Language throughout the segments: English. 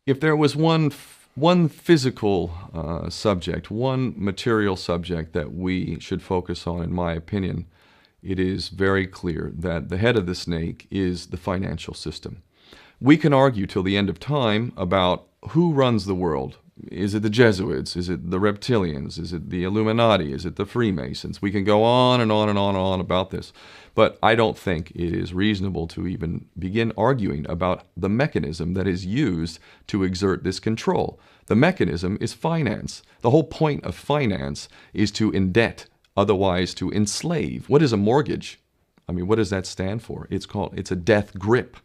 If there was one physical subject, one material subject that we should focus on, in my opinion, it is very clear that the head of the snake is the financial system. We can argue till the end of time about who runs the world. Is it the Jesuits? Is it the reptilians? Is it the Illuminati? Is it the Freemasons? We can go on and on and on and on about this. But I don't think it is reasonable to even begin arguing about the mechanism that is used to exert this control. The mechanism is finance. The whole point of finance is to indebt, otherwise to enslave. What is a mortgage? I mean, what does that stand for? It's a death grip.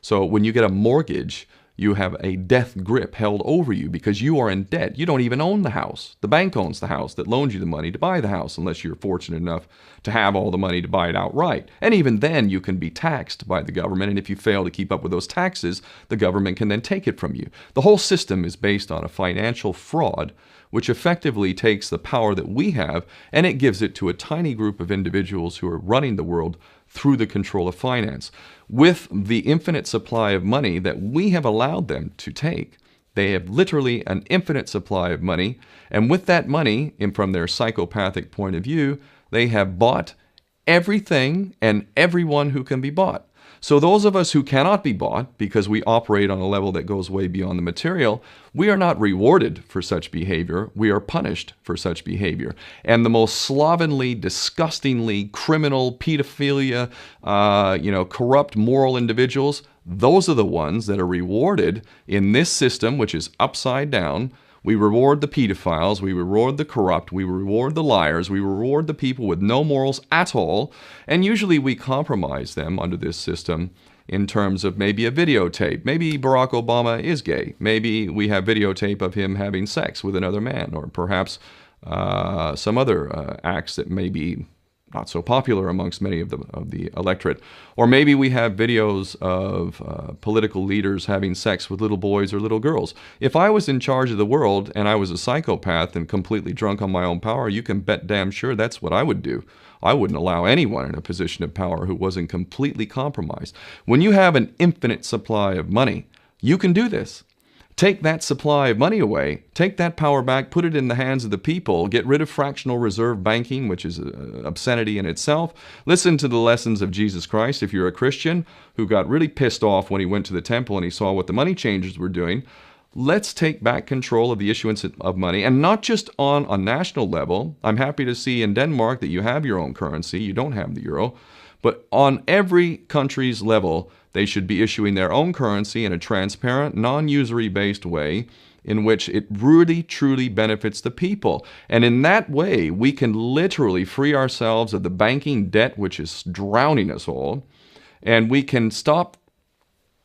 So when you get a mortgage, you have a death grip held over you because you are in debt. You don't even own the house. The bank owns the house that loans you the money to buy the house, unless you're fortunate enough to have all the money to buy it outright. And even then, you can be taxed by the government, and if you fail to keep up with those taxes, the government can then take it from you. The whole system is based on a financial fraud, which effectively takes the power that we have and it gives it to a tiny group of individuals who are running the world through the control of finance. With the infinite supply of money that we have allowed them to take, they have literally an infinite supply of money, and with that money, and from their psychopathic point of view, they have bought everything and everyone who can be bought. So those of us who cannot be bought, because we operate on a level that goes way beyond the material, we are not rewarded for such behavior. We are punished for such behavior. And the most slovenly, disgustingly criminal, pedophilia, corrupt moral individuals, those are the ones that are rewarded in this system, which is upside down. We reward the pedophiles, we reward the corrupt, we reward the liars, we reward the people with no morals at all, and usually we compromise them under this system in terms of maybe a videotape. Maybe Barack Obama is gay. The we have videotape of him having sex with another man, or perhaps some other acts that may be not so popular amongst many of the electorate. Or maybe we have videos of political leaders having sex with little boys or little girls. If I was in charge of the world and I was a psychopath and completely drunk on my own power, you can bet damn sure that's what I would do. I wouldn't allow anyone in a position of power who wasn't completely compromised. When you have an infinite supply of money, you can do this. Take that supply of money away, take that power back, put it in the hands of the people, get rid of fractional reserve banking, which is an obscenity in itself. Listen to the lessons of Jesus Christ. If you're a Christian who got really pissed off when he went to the temple and he saw what the money changers were doing, let's take back control of the issuance of money, and not just on a national level. I'm happy to see in Denmark that you have your own currency. You don't have the euro. But on every country's level, they should be issuing their own currency in a transparent, non-usury based way in which it really, truly benefits the people. And in that way, we can literally free ourselves of the banking debt which is drowning us all, and we can stop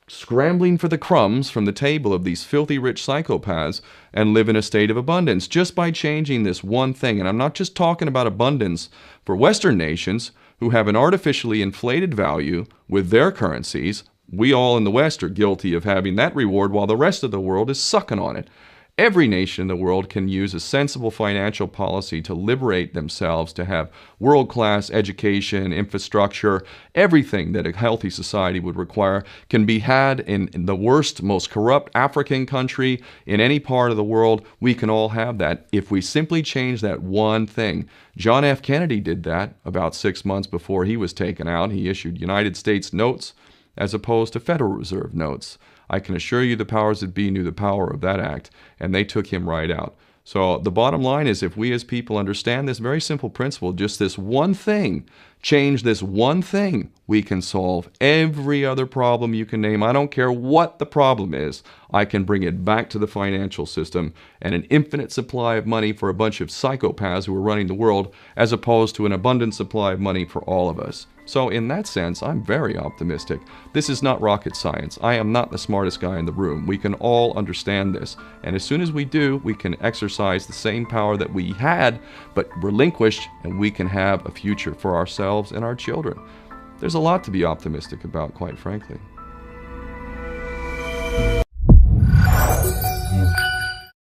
scrambling for the crumbs from the table of these filthy rich psychopaths and live in a state of abundance just by changing this one thing. And I'm not just talking about abundance for Western nations who have an artificially inflated value with their currencies. We all in the West are guilty of having that reward while the rest of the world is sucking on it. Every nation in the world can use a sensible financial policy to liberate themselves, to have world-class education, infrastructure. Everything that a healthy society would require can be had in the worst, most corrupt African country in any part of the world. We can all have that if we simply change that one thing. John F. Kennedy did that about 6 months before he was taken out. He issued United States notes as opposed to Federal Reserve notes. I can assure you the powers that be knew the power of that act, and they took him right out. So the bottom line is, if we as people understand this very simple principle, just this one thing, change this one thing, we can solve every other problem you can name. I don't care what the problem is. I can bring it back to the financial system and an infinite supply of money for a bunch of psychopaths who are running the world, as opposed to an abundant supply of money for all of us. So in that sense, I'm very optimistic. This is not rocket science. I am not the smartest guy in the room. We can all understand this. And as soon as we do, we can exercise the same power that we had, but relinquished, and we can have a future for ourselves and our children. There's a lot to be optimistic about, quite frankly.